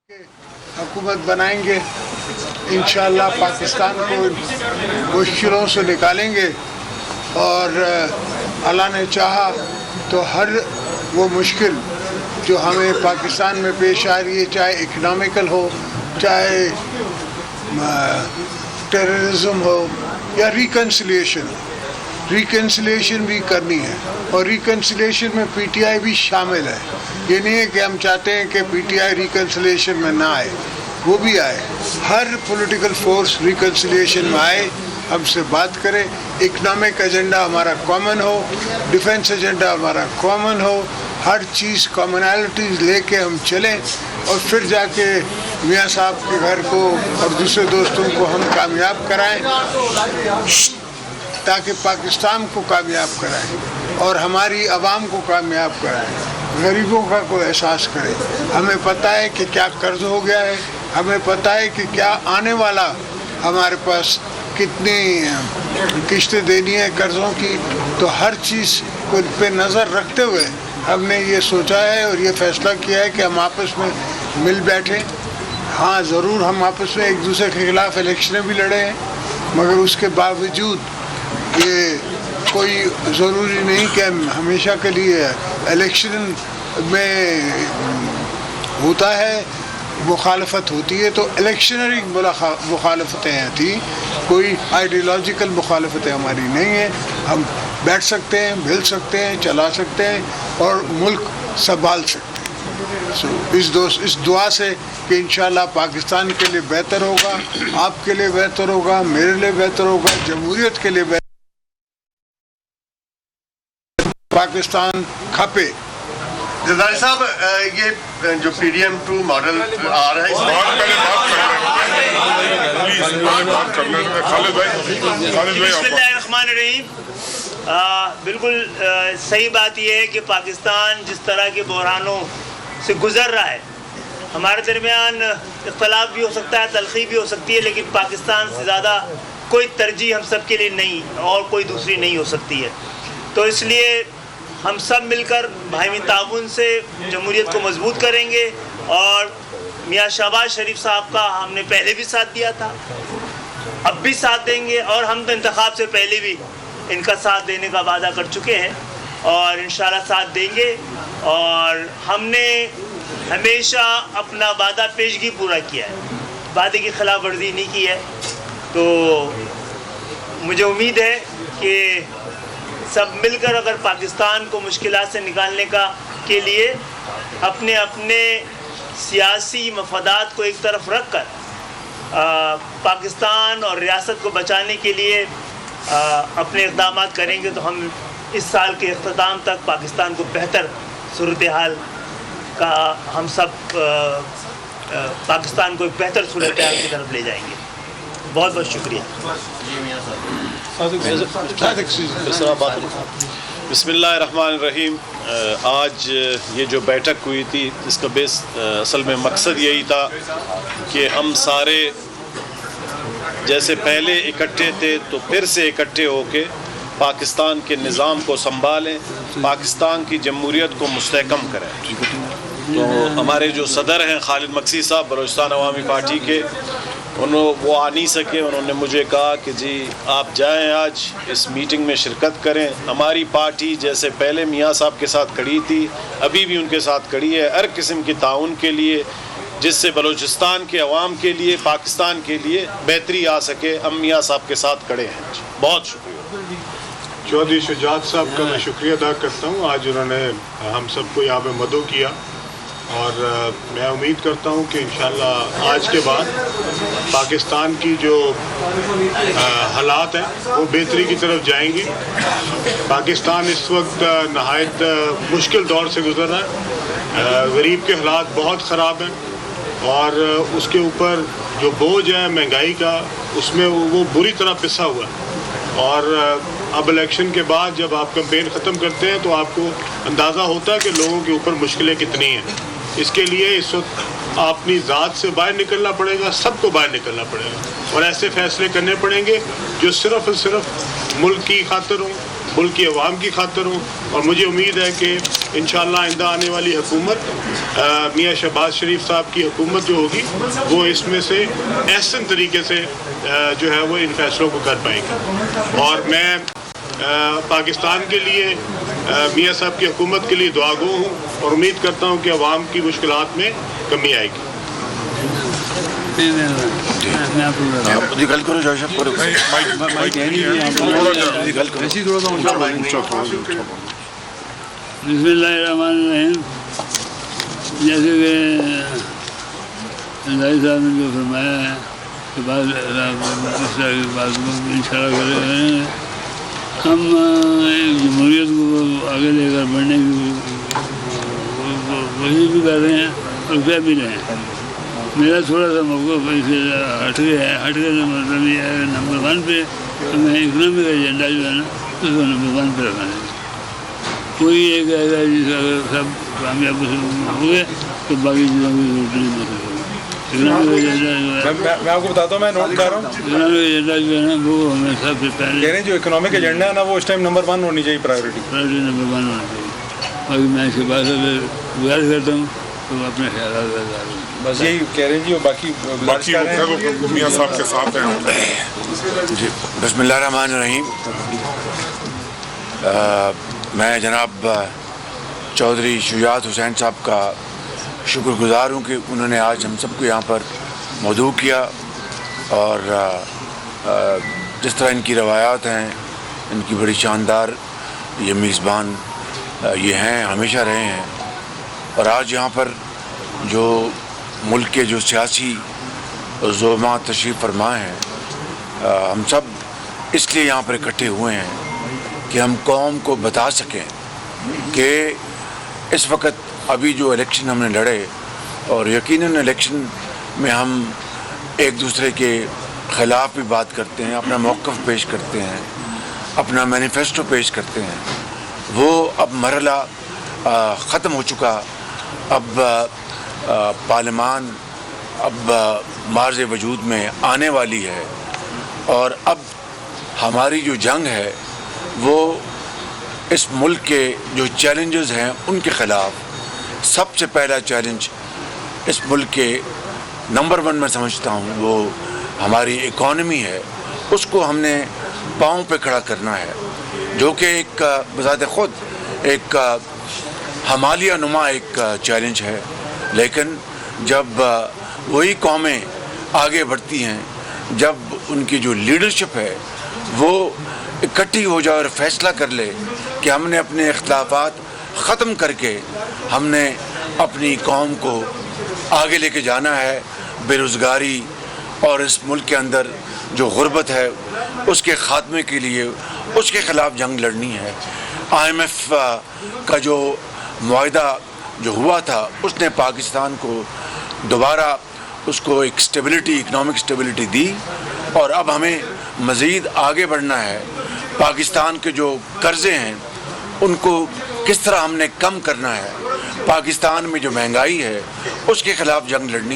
हुकूमत बनाएंगे, इंशाअल्लाह पाकिस्तान को मुश्किलों से निकालेंगे और अल्लाह ने चाहा तो हर वो मुश्किल जो हमें पाकिस्तान में पेश आ रही है, चाहे इकनॉमिकल हो, चाहे टेररिज्म हो या रिकन्सिलिएशन भी करनी है और रिकन्सिलिएशन में पीटीआई भी शामिल है। ये नहीं है कि हम चाहते हैं कि पीटीआई रिकन्सिलिएशन में ना आए, वो भी आए। हर पॉलिटिकल फोर्स रिकन्सिलिएशन में आए, हमसे बात करें, इकनॉमिक एजेंडा हमारा कॉमन हो, डिफेंस एजेंडा हमारा कॉमन हो, हर चीज़ कॉमनैलिटीज़ लेके हम चलें और फिर जाके मियाँ साहब के घर को और दूसरे दोस्तों को हम कामयाब कराएं, ताकि पाकिस्तान को कामयाब कराएं और हमारी आवाम को कामयाब कराएं, गरीबों का कोई एहसास करें। हमें पता है कि क्या कर्ज हो गया है, हमें पता है कि क्या आने वाला हमारे पास कितनी किश्तें देनी है कर्ज़ों की, तो हर चीज़ को पे नज़र रखते हुए हमने ये सोचा है और ये फ़ैसला किया है कि हम आपस में मिल बैठें। हाँ, ज़रूर हम आपस में एक दूसरे के ख़िलाफ़ इलेक्शनें भी लड़े हैं, मगर उसके बावजूद ये कोई ज़रूरी नहीं कि हमेशा के लिए इलेक्शन में होता है, मुखालफत होती है, तो इलेक्शनरी मुखालफतें थी, कोई आइडियोलॉजिकल मुखालफतें हमारी नहीं है। हम बैठ सकते हैं, मिल सकते हैं, चला सकते हैं और मुल्क संभाल सकते हैं। इस दुआ से कि इंशाअल्लाह पाकिस्तान के लिए बेहतर होगा, आपके लिए बेहतर होगा, मेरे लिए बेहतर होगा, जमहूरियत के लिए बेहतर, पाकिस्तान खपे। जरदारी साहब, ये जो PDM2 मॉडल आ रहा है, बिस्मिल्लाहिर्रहमानिर्रहीम। बिल्कुल सही बात यह है कि पाकिस्तान जिस तरह के बहरानों से गुजर रहा है, हमारे दरमियान इख्तलाफ भी हो सकता है, तलखी भी हो सकती है, लेकिन पाकिस्तान से ज़्यादा कोई तरजीह हम सब के लिए नहीं और कोई दूसरी नहीं हो सकती है। तो इसलिए हम सब मिलकर भाईमी ताउन से जमहूरियत को मजबूत करेंगे और मियाँ शहबाज शरीफ साहब का हमने पहले भी साथ दिया था, अब भी साथ देंगे और हम तो इंतखाब से पहले भी इनका साथ देने का वादा कर चुके हैं और इंशाल्लाह साथ देंगे। और हमने हमेशा अपना वादा पेशगी पूरा किया है, वादे की खिलाफ वर्जी नहीं की है। तो मुझे उम्मीद है कि सब मिलकर अगर पाकिस्तान को मुश्किलात से निकालने के लिए अपने अपने सियासी मफादात को एक तरफ रख कर पाकिस्तान और रियासत को बचाने के लिए अपने इक़दाम करेंगे, तो हम इस साल के इख्तिताम तक पाकिस्तान को बेहतर सूरत हाल का हम सब पाकिस्तान को एक बेहतर सूरत हाल की तरफ ले जाएंगे। बहुत बहुत शुक्रिया। बिस्मिल्लाहिर्रहमानिर्रहीम। आज ये जो बैठक हुई थी, इसका असल में मकसद यही था कि हम सारे जैसे पहले इकट्ठे थे तो फिर से इकट्ठे होके पाकिस्तान के निज़ाम को संभालें, पाकिस्तान की जमहूरियत को मुस्तहकम करें। तो हमारे जो सदर हैं खालिद मकसी साहब बलोचिस्तान अवामी पार्टी के, वो आ नहीं सके। उन्होंने मुझे कहा कि जी आप जाएं, आज इस मीटिंग में शिरकत करें। हमारी पार्टी जैसे पहले मियाँ साहब के साथ खड़ी थी, अभी भी उनके साथ खड़ी है, हर किस्म की ताउन के लिए, जिससे बलूचिस्तान के अवाम के लिए, पाकिस्तान के लिए बेहतरी आ सके। हम मियाँ साहब के साथ खड़े हैं। बहुत शुक्रिया। चौधरी शुजात साहब का मैं शुक्रिया अदा करता हूँ। आज उन्होंने हम सबको यहाँ पे मदऊ किया और मैं उम्मीद करता हूँ कि इंशाअल्लाह आज के बाद पाकिस्तान की जो हालात हैं वो बेहतरी की तरफ जाएंगे। पाकिस्तान इस वक्त नहायत मुश्किल दौर से गुजर रहा है, गरीब के हालात बहुत ख़राब हैं और उसके ऊपर जो बोझ है महंगाई का, उसमें वो बुरी तरह पिसा हुआ है। और अब इलेक्शन के बाद जब आप कैंपेन ख़त्म करते हैं तो आपको अंदाज़ा होता है कि लोगों के ऊपर मुश्किलें कितनी हैं। इसके लिए इस वक्त अपनी ज़ात से बाहर निकलना पड़ेगा, सबको बाहर निकलना पड़ेगा और ऐसे फ़ैसले करने पड़ेंगे जो सिर्फ़ और सिर्फ मुल्क की खातिर हों, ملک کی عوام کی خاطر ہوں، اور مجھے امید ہے کہ انشاءاللہ آئندہ آنے والی حکومت میاں شہباز شریف صاحب کی حکومت جو ہوگی وہ اس میں سے احسن طریقے سے جو ہے وہ ان فیصلوں کو کر پائے گی. اور میں پاکستان کے لیے میاں صاحب کی حکومت کے لیے دعا گو ہوں اور امید کرتا ہوں کہ عوام کی مشکلات میں کمی آئے گی. بسم اللہ الرحمن الرحیم. جیسے کہ اللہ صاحب نے جو فرمایا ہے کہ بعض اس طرح کی بات کو انشاءاللہ کرے ہیں. ہم جمہوریت کو آگے لے کر بڑھنے کی کوشش بھی کر رہے ہیں اور کیا بھی رہے ہیں. میرا تھوڑا سا موقف اسے ہٹ گیا ہے. ہٹ گیا تو مطلب یہ ہے نمبر 1 پہ ہمیں اکنامی کا ایجنڈا جو ہے نا اس کو نمبر 1 پہ رکھنا ہے. کوئی ایک ایسا جس کا سب کامیاب ہو گئے تو باقی چیزوں کی ضرورت نہیں محسوس ہوگی. اکنامی کا ایجنڈا جو ہے میں آپ کو بتاتا ہوں، میں نوٹ کر رہا ہوں، اکنامی کا ایجنڈا جو ہے نا وہ ہمیں سب سے پہلے کہہ رہے ہیں جو اکنامک ایجنڈا ہے نا وہ اس ٹائم نمبر 1 ہونی چاہیے، پرائیورٹی. نمبر 1 ہونا چاہیے. باقی میں اس کے بعد گزارش کرتا ہوں تو اپنے خیالات کا اظہار کروں. بس یہی کہہ رہے ہیں جی. باقی میاں صاحب کے ساتھ ہیں. جی بسم اللہ الرحمن الرحیم. میں جناب چودھری شجاعت حسین صاحب کا شکر گزار ہوں کہ انہوں نے آج ہم سب کو یہاں پر مدعو کیا، اور جس طرح ان کی روایات ہیں ان کی بڑی شاندار، یہ میزبان یہ ہیں، ہمیشہ رہے ہیں. اور آج یہاں پر جو ملک کے جو سیاسی زعماء تشریف فرما ہیں، ہم سب اس لیے یہاں پر اکٹھے ہوئے ہیں کہ ہم قوم کو بتا سکیں کہ اس وقت ابھی جو الیکشن ہم نے لڑے، اور یقیناً الیکشن میں ہم ایک دوسرے کے خلاف بھی بات کرتے ہیں، اپنا موقف پیش کرتے ہیں، اپنا مینیفیسٹو پیش کرتے ہیں، وہ اب مرحلہ ختم ہو چکا. اب پارلیمان اب مارز وجود میں آنے والی ہے، اور اب ہماری جو جنگ ہے وہ اس ملک کے جو چیلنجز ہیں ان کے خلاف. سب سے پہلا چیلنج اس ملک کے نمبر 1 میں سمجھتا ہوں وہ ہماری اکانومی ہے. اس کو ہم نے پاؤں پہ کھڑا کرنا ہے، جو کہ ایک بذات خود ایک ہمالیہ نما ایک چیلنج ہے. لیکن جب وہی قومیں آگے بڑھتی ہیں، جب ان کی جو لیڈرشپ ہے وہ اکٹھی ہو جائے اور فیصلہ کر لے کہ ہم نے اپنے اختلافات ختم کر کے ہم نے اپنی قوم کو آگے لے کے جانا ہے، بے روزگاری اور اس ملک کے اندر جو غربت ہے اس کے خاتمے کے لیے اس کے خلاف جنگ لڑنی ہے. IMF کا جو معاہدہ جو ہوا تھا اس نے پاکستان کو دوبارہ اس کو ایک اسٹیبلٹی، اکنامک اسٹیبلٹی دی، اور اب ہمیں مزید آگے بڑھنا ہے. پاکستان کے جو قرضے ہیں ان کو کس طرح ہم نے کم کرنا ہے، پاکستان میں جو مہنگائی ہے اس کے خلاف جنگ لڑنی